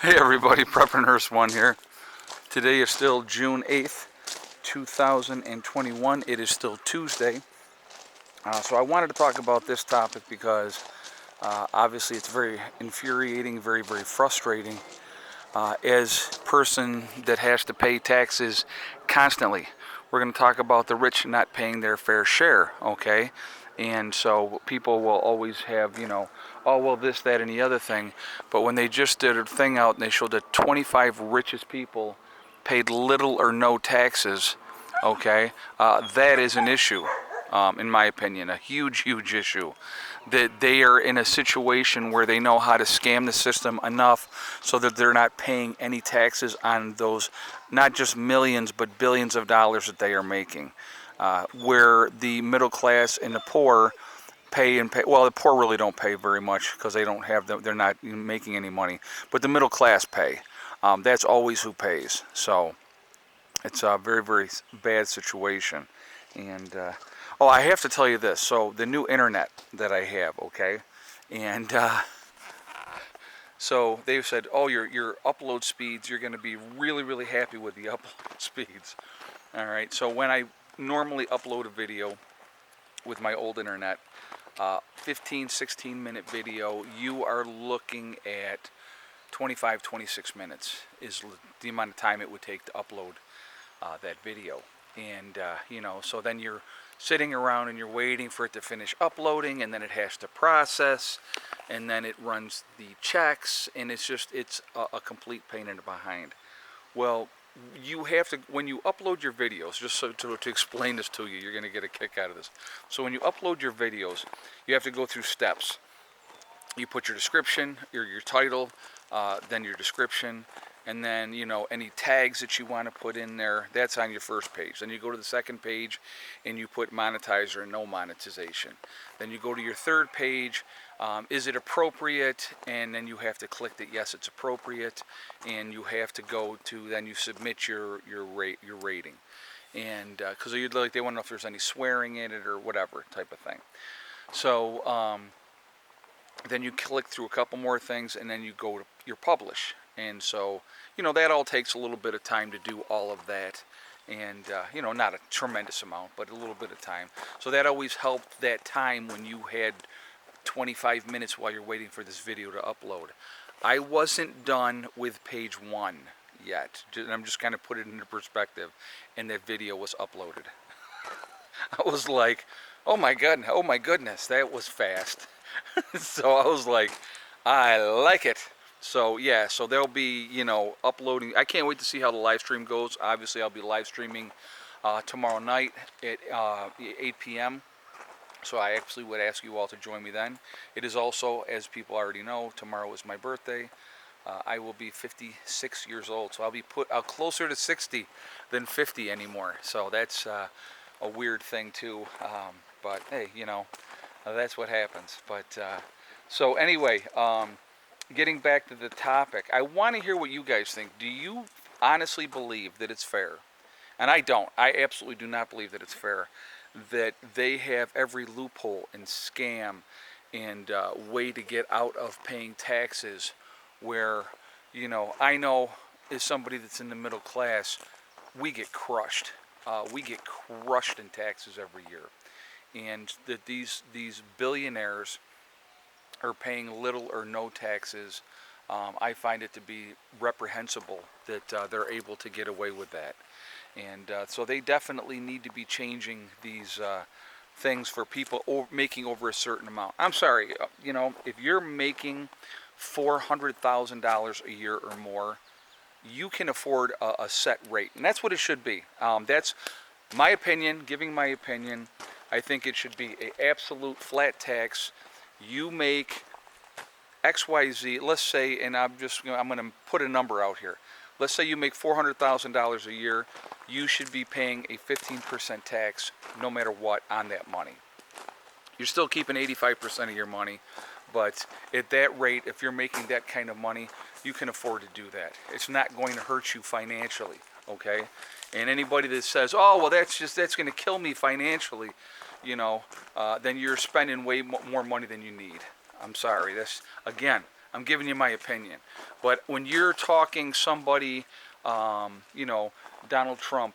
Hey everybody, Prepper Nurse 1 here. Today is still June 8th, 2021. It is still Tuesday. So I wanted to talk about this topic because obviously it's very infuriating, very, very frustrating as a person that has to pay taxes constantly. We're going to talk about the rich not paying their fair share, okay? And so people will always have, oh, well, this, that, and the other thing. But when they just did a thing out and they showed that 25 richest people paid little or no taxes, okay, that is an issue, in my opinion, a huge, huge issue. That they are in a situation where they know how to scam the system enough so that they're not paying any taxes on those, not just millions, but billions of dollars that they are making. Where the middle class and the poor pay. Well, the poor really don't pay very much because they don't have they're not making any money. But the middle class pay. That's always who pays. So it's a very, very bad situation. And oh, I have to tell you this. So the new internet that I have, okay, and so they've said, oh, your upload speeds, you're going to be really, really happy with the upload speeds. All right. So when I normally upload a video with my old internet, 15, 16-minute video, you are looking at 25, 26 minutes is the amount of time it would take to upload that video. And, so then you're sitting around and you're waiting for it to finish uploading, and then it has to process, and then it runs the checks, and it's a complete pain in the behind. Well, you have to, when you upload your videos, just so to explain this to you, you're going to get a kick out of this. So when you upload your videos, you have to go through steps. You put your description, your title, then your description, and then, any tags that you want to put in there, that's on your first page. Then you go to the second page and you put monetizer and no monetization. Then you go to your third page, is it appropriate? And then you have to click that yes, it's appropriate, and you have to go to, then you submit your rating. And because they want to know if there's any swearing in it or whatever type of thing. So then you click through a couple more things, and then you go to your publish. And so, that all takes a little bit of time to do all of that. And, not a tremendous amount, but a little bit of time. So that always helped that time when you had 25 minutes while you're waiting for this video to upload. I wasn't done with page 1 yet. I'm just kind of put it into perspective. And that video was uploaded. I was like, oh my goodness, that was fast. So I was like, I like it. So yeah, so there'll be, uploading. I can't wait to see how the live stream goes. Obviously, I'll be live streaming tomorrow night at 8 p.m. So I actually would ask you all to join me then. It is also, as people already know, tomorrow is my birthday. I will be 56 years old, so I'll be closer to 60 than 50 anymore. So that's a weird thing too. But hey, that's what happens. But so anyway. Getting back to the topic, I want to hear what you guys think. Do you honestly believe that it's fair? And I don't. I absolutely do not believe that it's fair. That they have every loophole and scam and way to get out of paying taxes where, I know as somebody that's in the middle class, we get crushed. We get crushed in taxes every year. And that these billionaires are paying little or no taxes. I find it to be reprehensible that they're able to get away with that. And so they definitely need to be changing these things for people making over a certain amount. I'm sorry, if you're making $400,000 a year or more, you can afford a set rate. And that's what it should be. That's my opinion, giving my opinion. I think it should be an absolute flat tax. You make XYZ, let's say, and I'm going to put a number out here. Let's say you make $400,000 a year. You should be paying a 15% tax no matter what on that money. You're still keeping 85% of your money, but at that rate, if you're making that kind of money, you can afford to do that. It's not going to hurt you financially, okay? And anybody that says, oh, well, that's going to kill me financially, then you're spending way more money than you need. I'm sorry. Again, I'm giving you my opinion. But when you're talking somebody, you know, Donald Trump,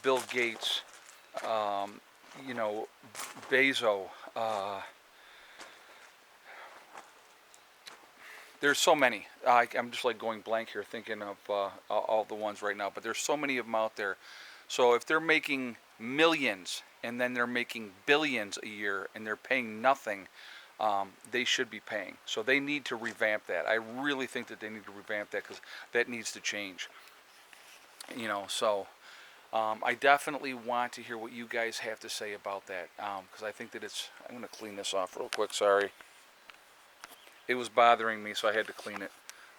Bill Gates, you know, Bezos, there's so many. I'm just like going blank here thinking of all the ones right now, but there's so many of them out there. So if they're making millions and then they're making billions a year and they're paying nothing, they should be paying. So they need to revamp that. I really think that they need to revamp that because that needs to change. You know, so I definitely want to hear what you guys have to say about that because I think that it's, I'm going to clean this off real quick, sorry. It was bothering me, so I had to clean it.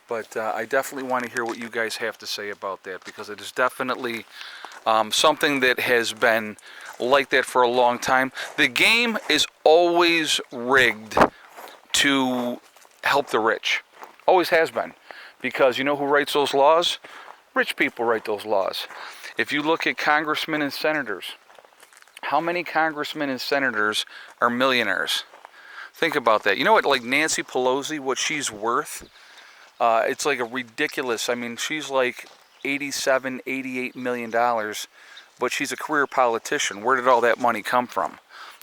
But I definitely want to hear what you guys have to say about that because it is definitely something that has been like that for a long time. The game is always rigged to help the rich. Always has been. Because you know who writes those laws? Rich people write those laws. If you look at congressmen and senators, how many congressmen and senators are millionaires? Think about that. You know what, like Nancy Pelosi, what she's worth? It's like a ridiculous, I mean, she's like $87, $88 million, but she's a career politician. Where did all that money come from?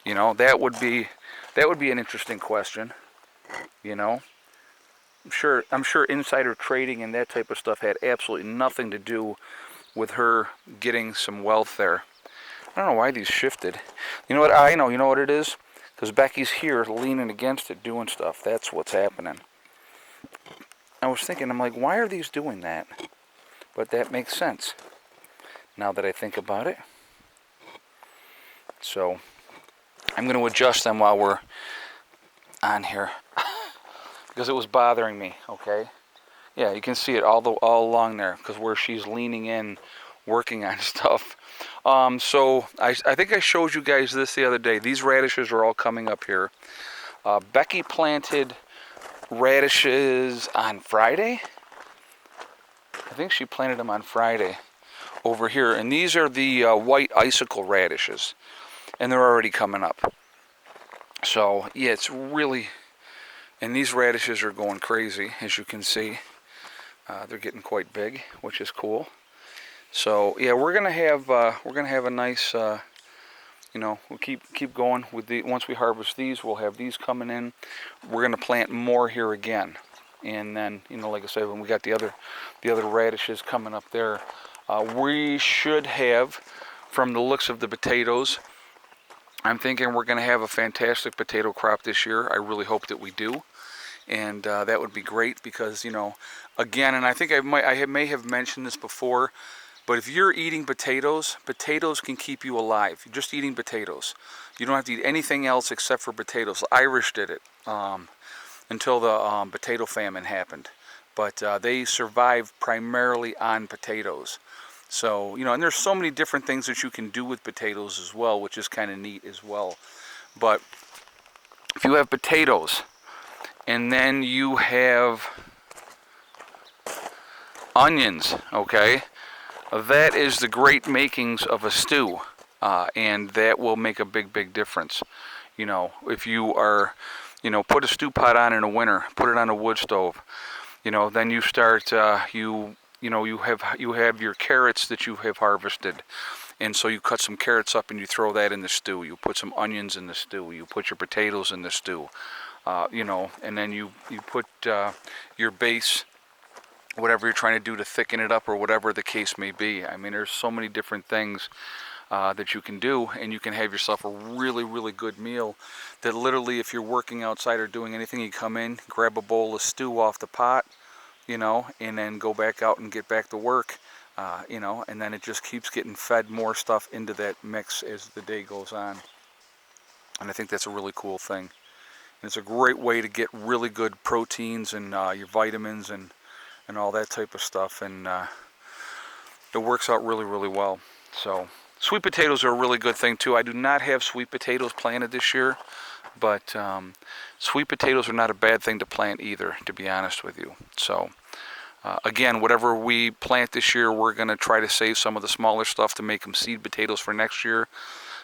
You know, that would be an interesting question. You know, I'm sure insider trading and that type of stuff had absolutely nothing to do with her getting some wealth there. I don't know why these shifted. You know what? I know. You know what it is? Because Becky's here leaning against it, doing stuff. That's what's happening. I was thinking, I'm like, why are these doing that? But that makes sense now that I think about it. So I'm going to adjust them while we're on here because it was bothering me. Okay, yeah, you can see it all along there because where she's leaning in, working on stuff. So I think I showed you guys this the other day. These radishes are all coming up here. Becky planted radishes on Friday. I think she planted them on Friday over here. And these are the white icicle radishes. And they're already coming up. So, yeah, it's really... And these radishes are going crazy, as you can see. They're getting quite big, which is cool. So yeah, we're gonna have a nice, you know, we'll keep going with the. Once we harvest these, we'll have these coming in. We're gonna plant more here again, and then, you know, like I said, when we got the other radishes coming up there, we should have, from the looks of the potatoes, I'm thinking we're gonna have a fantastic potato crop this year. I really hope that we do. And that would be great because, you know, again, and I think I may have mentioned this before, but if you're eating potatoes, potatoes can keep you alive. You're just eating potatoes. You don't have to eat anything else except for potatoes. The Irish did it until the potato famine happened. But they survived primarily on potatoes. So, you know, and there's so many different things that you can do with potatoes as well, which is kind of neat as well. But if you have potatoes, and then you have onions, okay? That is the great makings of a stew, and that will make a big difference. You know, if you are, you know, put a stew pot on in the winter, put it on a wood stove, you know, then you start, you have your carrots that you have harvested. And so you cut some carrots up and you throw that in the stew. You put some onions in the stew. You put your potatoes in the stew. You know, and then you put your base, whatever you're trying to do to thicken it up or whatever the case may be. I mean, there's so many different things that you can do, and you can have yourself a really good meal that literally, if you're working outside or doing anything, you come in, grab a bowl of stew off the pot, you know, and then go back out and get back to work, you know, and then it just keeps getting fed more stuff into that mix as the day goes on. And I think that's a really cool thing. And it's a great way to get really good proteins and your vitamins and all that type of stuff, and it works out really well. So sweet potatoes are a really good thing too. I do not have sweet potatoes planted this year, but sweet potatoes are not a bad thing to plant either, to be honest with you. So again, whatever we plant this year, we're going to try to save some of the smaller stuff to make them seed potatoes for next year,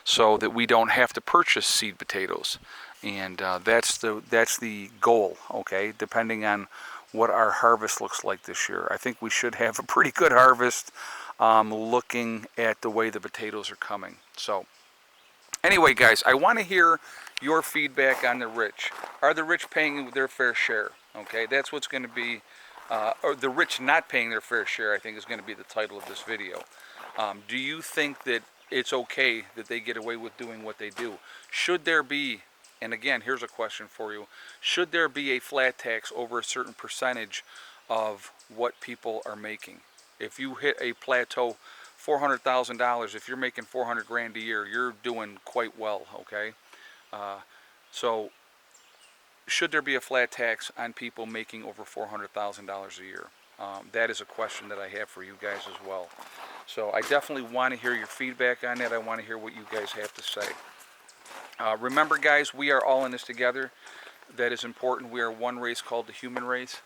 so that we don't have to purchase seed potatoes. and that's the goal. Okay, depending on what our harvest looks like this year, I think we should have a pretty good harvest. Looking at the way the potatoes are coming. So anyway, guys, I want to hear your feedback on the rich. Are the rich paying their fair share? Okay, that's what's going to be, or the rich not paying their fair share, I think is going to be the title of this video. Do you think that it's okay that they get away with doing what they do? Should there be, and again, here's a question for you, should there be a flat tax over a certain percentage of what people are making? If you hit a plateau, $400,000, if you're making 400 grand a year, you're doing quite well, okay? So should there be a flat tax on people making over $400,000 a year? That is a question that I have for you guys as well. So I definitely want to hear your feedback on that. I want to hear what you guys have to say. Remember, guys, we are all in this together. That is important. We are one race called the human race,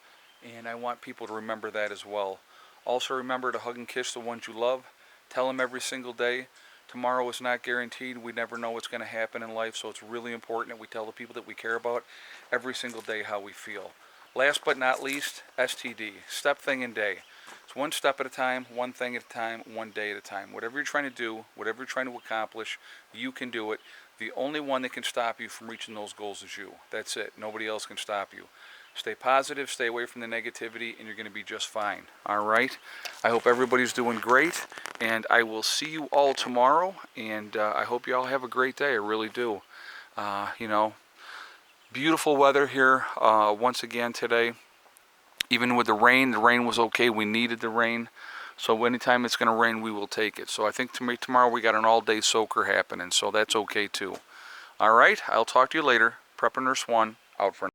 and I want people to remember that as well. Also remember to hug and kiss the ones you love. Tell them every single day. Tomorrow is not guaranteed. We never know what's going to happen in life, so it's really important that we tell the people that we care about every single day how we feel. Last but not least, STD, step, thing, and day. It's one step at a time, one thing at a time, one day at a time. Whatever you're trying to do, whatever you're trying to accomplish, you can do it. The only one that can stop you from reaching those goals is you. That's it. Nobody else can stop you. Stay positive, stay away from the negativity, and you're going to be just fine. All right? I hope everybody's doing great, and I will see you all tomorrow, and I hope you all have a great day. I really do. You know, beautiful weather here once again today. Even with the rain was okay. We needed the rain. So anytime it's going to rain, we will take it. So I think tomorrow we got an all-day soaker happening, so that's okay too. All right? I'll talk to you later. Prepper Nurse 1, out for now.